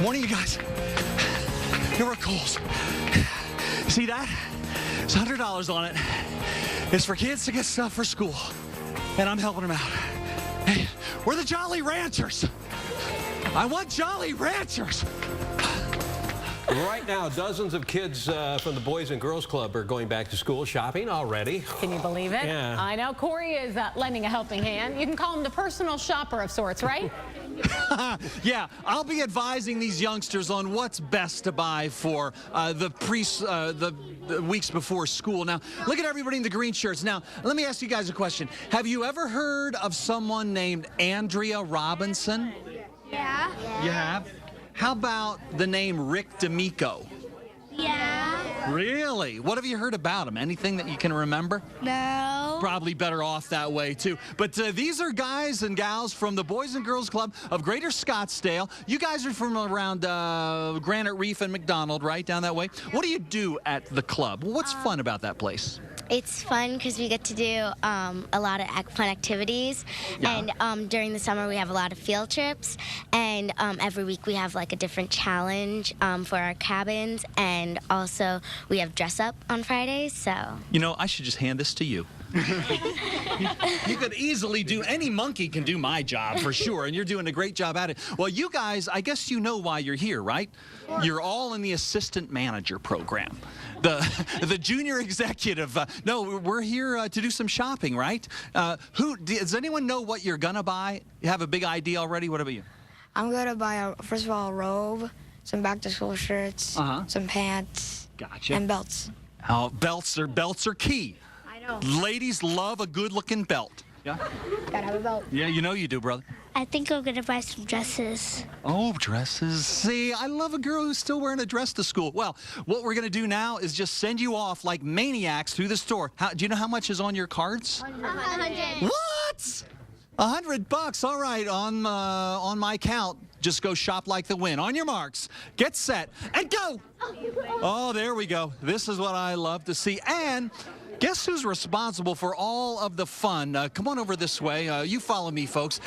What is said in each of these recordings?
Morning, you guys. Here are Kohl's. See that? It's $100 on it. It's for kids to get stuff for school. And I'm helping them out. Hey, we're the Jolly Ranchers. I want Jolly Ranchers. Right now, dozens of kids from the Boys and Girls Club are going back to school shopping already. Can you believe it? Yeah. I know. Corey is lending a helping hand. You can call him the personal shopper of sorts, right? Yeah, I'll be advising these youngsters on what's best to buy for the weeks before school. Now, look at everybody in the green shirts. Now, let me ask you guys a question. Have you ever heard of someone named Andrea Robinson? Yeah. You have? How about the name Rick D'Amico? Yeah. Really? What have you heard about him? Anything that you can remember? No. Probably better off that way, too. But these are guys and gals from the Boys and Girls Club of Greater Scottsdale. You guys are from around Granite Reef and McDonald, right? Down that way. What do you do at the club? What's fun about that place? It's fun because we get to do a lot of fun activities. Yeah. And during the summer, we have a lot of field trips. And every week, we have like a different challenge for our cabins. And also, we have dress up on Fridays. So, You know, I should just hand this to you. You could easily do, any monkey can do my job for sure, and you're doing a great job at it. Well, you guys, I guess you know why you're here, right? You're all in the assistant manager program. The junior executive. No, we're here to do some shopping, right? Does anyone know what you're gonna buy? You have a big idea already? What about you? I'm going to buy, first of all, a robe, some back-to-school shirts, some pants, Gotcha. and belts. Oh, belts are key. I know. Ladies love a good-looking belt. Yeah? Gotta have a belt. Yeah, you know you do, brother. I think I'm going to buy some dresses. Oh, dresses. See, I love a girl who's still wearing a dress to school. Well, what we're going to do now is just send you off like maniacs through the store. Do you know how much is on your cards? 100. What? $100. All right, on my count, just go shop like the wind. On your marks, get set, and go. Oh, there we go. This is what I love to see. And guess who's responsible for all of the fun? Come on over this way. You follow me, folks.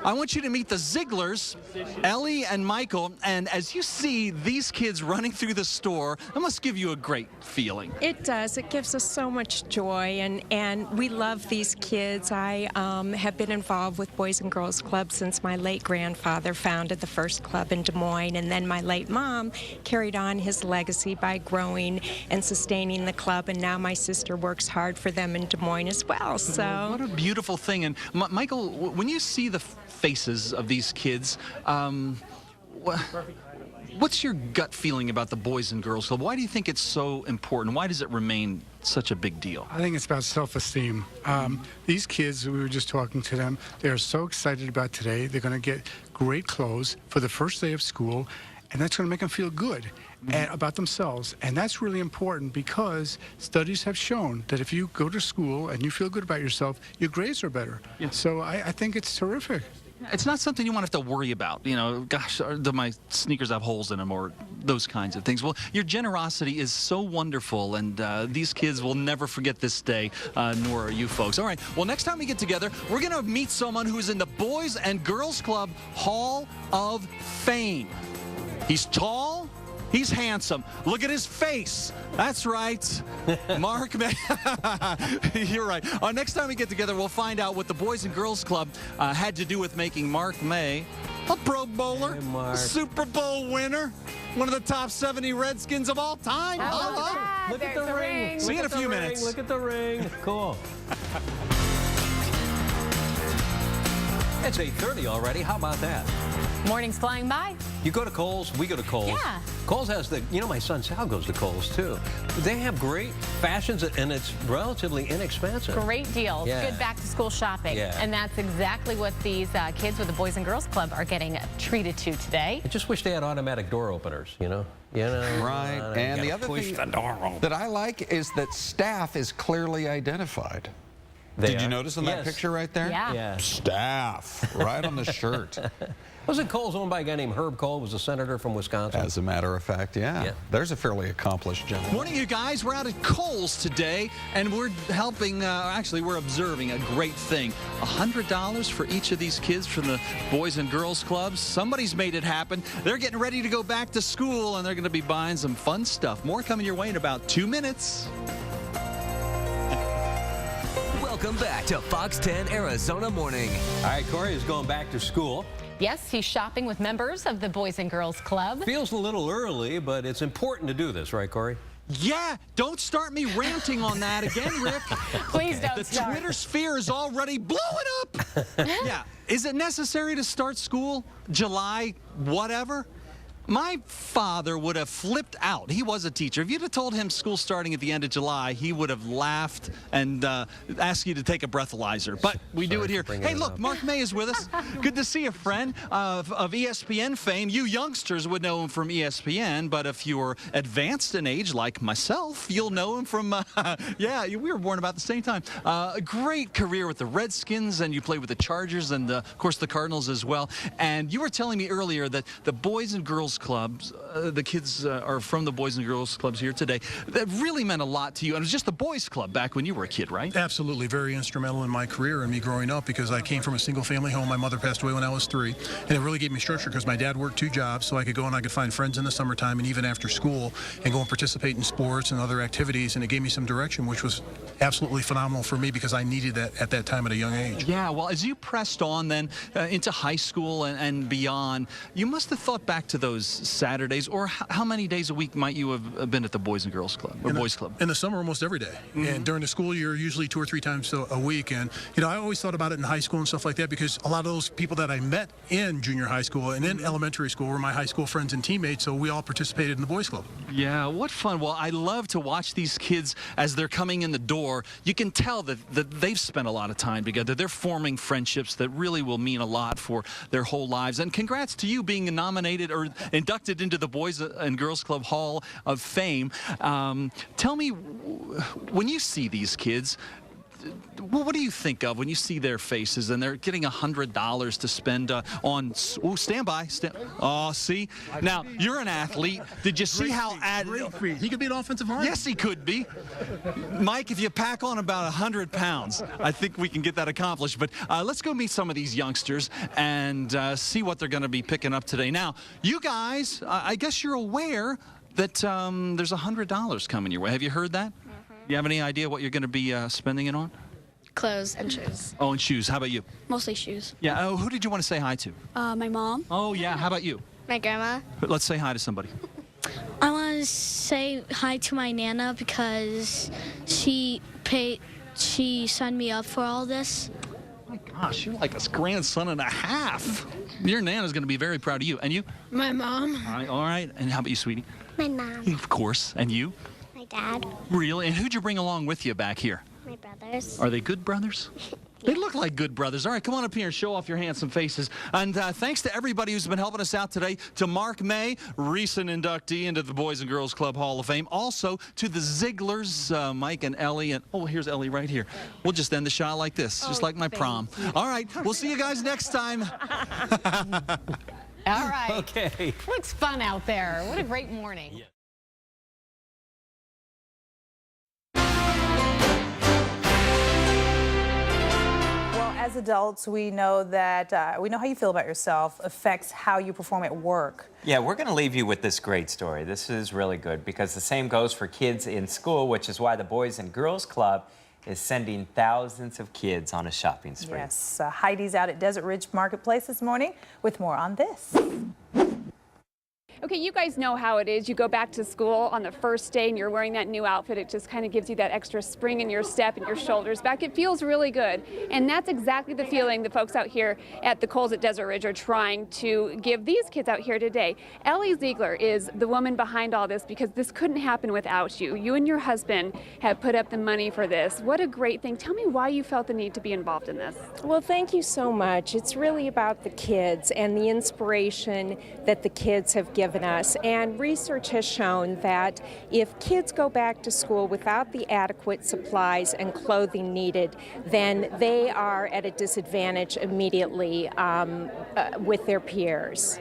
I want you to meet the Zigglers, Ellie and Michael. And as you see these kids running through the store, that must give you a great feeling. It does. It gives us so much joy, and we love these kids. I have been involved with Boys and Girls Club since my late grandfather founded the first club in Des Moines, and then my late mom carried on his legacy by growing and sustaining the club, and now my sister works hard for them in Des Moines as well. So What a beautiful thing. And Michael, when you see the faces of these kids, what's your gut feeling about the Boys and Girls Club? Why do you think it's so important? Why does it remain such a big deal? I think it's about self-esteem. These kids, we were just talking to them, they're so excited about today. They're going to get great clothes for the first day of school, and that's going to make them feel good and about themselves. And that's really important because studies have shown that if you go to school and you feel good about yourself, your grades are better. Yeah. So I think it's terrific. It's not something you want to have to worry about. You know, gosh, do my sneakers have holes in them or those kinds of things. Well, your generosity is so wonderful, and these kids will never forget this day, nor are you folks. All right, well, next time we get together, we're going to meet someone who's in the Boys and Girls Club Hall of Fame. He's tall. He's handsome. Look at his face. That's right. Mark May. You're right. Next time we get together, we'll find out what the Boys and Girls Club had to do with making Mark May a Pro Bowler, Hey, Mark. a Super Bowl winner, one of the top 70 Redskins of all time. Look at the ring. See you in a few Look at the minutes. ring. Look at the ring. Cool. It's 8:30 already. How about that? Morning's flying by. You go to Kohl's, we go to Kohl's. Yeah. Kohl's has my son Sal goes to Kohl's too. They have great fashions and it's relatively inexpensive. Great deals. Yeah. Good back-to-school shopping. Yeah. And that's exactly what these kids with the Boys and Girls Club are getting treated to today. I just wish they had automatic door openers, you know? Right, and the other push thing the door open. that I like is that staff is clearly identified. Did you notice in that picture right there? Yeah. Staff, right on the shirt. Wasn't Kohl's owned by a guy named Herb Kohl, was a senator from Wisconsin? As a matter of fact, yeah. There's a fairly accomplished gentleman. Morning, you guys. We're out at Kohl's today, and we're helping, actually, we're observing a great thing. $100 for each of these kids from the Boys and Girls Clubs. Somebody's made it happen. They're getting ready to go back to school, and they're going to be buying some fun stuff. More coming your way in about 2 minutes. Welcome back to Fox 10 Arizona Morning. All right, Corey is going back to school. Yes, he's shopping with members of the Boys and Girls Club. Feels a little early, but it's important to do this, right, Corey? Yeah, don't start me ranting on that again, Rick. Please don't The start. Twitter sphere is already blowing up. Yeah, is it necessary to start school July whatever? My father would have flipped out. He was a teacher. If you'd have told him school starting at the end of July, he would have laughed and asked you to take a breathalyzer. But we do it here. Hey, look, Mark May is with us. Good to see a friend of ESPN fame. You youngsters would know him from ESPN, but if you're advanced in age like myself, you'll know him from, yeah, we were born about the same time. A great career with the Redskins, and you played with the Chargers and, of course, the Cardinals as well. And you were telling me earlier that the Boys and Girls Clubs, the kids are from the Boys and Girls Clubs here today. That really meant a lot to you. And it was just the boys club back when you were a kid, right? Absolutely. Very instrumental in my career and me growing up because I came from a single family home. My mother passed away when I was 3. And it really gave me structure because my dad worked 2 jobs, so I could go and I could find friends in the summertime and even after school and go and participate in sports and other activities. And it gave me some direction, which was absolutely phenomenal for me because I needed that at that time at a young age. Yeah, well, as you pressed on then into high school and beyond, you must have thought back to those Saturdays, or how many days a week might you have been at the Boys and Girls Club, or Boys Club? In the summer, almost every day. And during the school year, usually 2 or 3 times a week. And, you know, I always thought about it in high school and stuff like that because a lot of those people that I met in junior high school and in elementary school were my high school friends and teammates, so we all participated in the Boys Club. Yeah, what fun. Well, I love to watch these kids as they're coming in the door. You can tell that they've spent a lot of time together. They're forming friendships that really will mean a lot for their whole lives. And congrats to you being nominated or inducted into the Boys and Girls Club Hall of Fame. Tell me, when you see these kids, what do you think of when you see their faces and they're getting $100 to spend on? Oh, stand by. Oh, see? Now, you're an athlete. Did you see how He could be an offensive lineman. Yes, he could be. Mike, if you pack on about 100 pounds, I think we can get that accomplished. But let's go meet some of these youngsters and see what they're going to be picking up today. Now, you guys, I guess you're aware that there's $100 coming your way. Have you heard that? You have any idea what you're going to be spending it on? Clothes and shoes. Oh, and shoes. How about you? Mostly shoes. Yeah. Oh, who did you want to say hi to? My mom. Oh, yeah. How about you? My grandma. Let's say hi to somebody. I want to say hi to my Nana because she signed me up for all this. Oh my gosh, you're like a grandson and a half. Your Nana's going to be very proud of you. And you? My mom. All right. And how about you, sweetie? My mom. Of course. And you? My dad. Really? And who'd you bring along with you back here? My brothers. Are they good brothers? They look like good brothers. All right, come on up here and show off your handsome faces. And thanks to everybody who's been helping us out today. To Mark May, recent inductee into the Boys and Girls Club Hall of Fame. Also to the Zieglers, Mike and Ellie. And oh, here's Ellie right here. We'll just end the shot like this, just like my prom. All right, we'll see you guys next time. All right. Okay. Looks fun out there. What a great morning. Yeah. As adults, we know that we know how you feel about yourself affects how you perform at work. Yeah, we're going to leave you with this great story. This is really good because the same goes for kids in school, which is why the Boys and Girls Club is sending thousands of kids on a shopping spree. Yes, Heidi's out at Desert Ridge Marketplace this morning with more on this. Okay, you guys know how it is. You go back to school on the first day and you're wearing that new outfit. It just kind of gives you that extra spring in your step and your shoulders back. It feels really good. And that's exactly the feeling the folks out here at the Kohl's at Desert Ridge are trying to give these kids out here today. Ellie Ziegler is the woman behind all this because this couldn't happen without you. You and your husband have put up the money for this. What a great thing. Tell me why you felt the need to be involved in this. Well, thank you so much. It's really about the kids and the inspiration that the kids have given given us. And research has shown that if kids go back to school without the adequate supplies and clothing needed, then they are at a disadvantage immediately with their peers.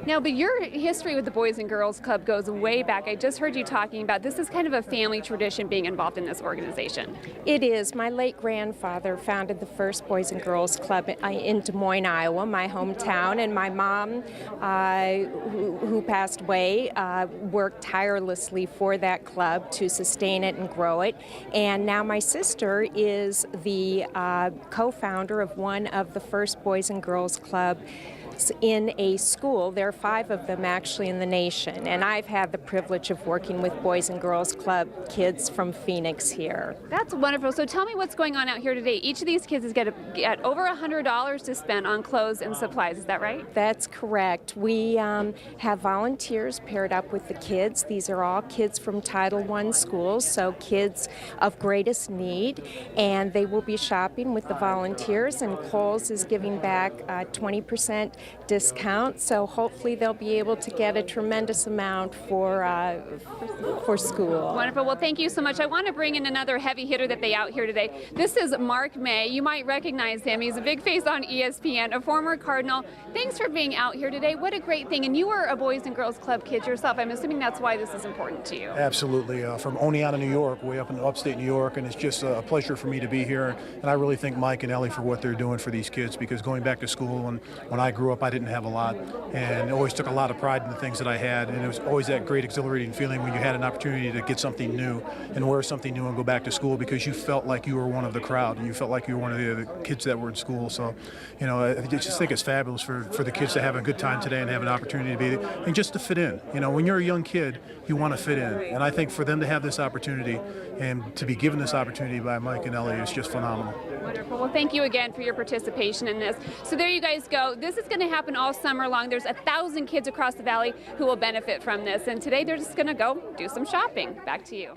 Now, but your history with the Boys and Girls Club goes way back. I just heard you talking about this is kind of a family tradition being involved in this organization. It is. My late grandfather founded the first Boys and Girls Club in Des Moines, Iowa, my hometown, and my mom, who passed away, worked tirelessly for that club to sustain it and grow it. And now my sister is the co-founder of one of the first Boys and Girls Club in a school. There are 5 of them actually in the nation, and I've had the privilege of working with Boys and Girls Club kids from Phoenix here. That's wonderful. So tell me what's going on out here today. Each of these kids is get over $100 to spend on clothes and supplies. Is that right? That's correct. We have volunteers paired up with the kids. These are all kids from Title I schools, so kids of greatest need, and they will be shopping with the volunteers, and Kohl's is giving back 20% discount, so hopefully they'll be able to get a tremendous amount for school. Wonderful. Well, thank you so much. I want to bring in another heavy hitter that they out here today. This is Mark May. You might recognize him. He's a big face on ESPN, a former Cardinal. Thanks for being out here today. What a great thing. And you were a Boys and Girls Club kid yourself. I'm assuming that's why this is important to you. Absolutely. From Oneonta, New York, way up in upstate New York, and it's just a pleasure for me to be here. And I really thank Mike and Ellie for what they're doing for these kids, because going back to school, and when I grew up, I didn't have a lot, and I always took a lot of pride in the things that I had, and it was always that great exhilarating feeling when you had an opportunity to get something new and wear something new and go back to school, because you felt like you were one of the crowd and you felt like you were one of the kids that were in school. So, you know, I just think it's fabulous for the kids to have a good time today and have an opportunity to be, and just to fit in. You know, when you're a young kid, you want to fit in, and I think for them to have this opportunity and to be given this opportunity by Mike and Ellie is just phenomenal. Wonderful. Well, thank you again for your participation in this. So there you guys go. This is going to happen all summer long. There's 1,000 kids across the valley who will benefit from this. And today they're just going to go do some shopping. Back to you.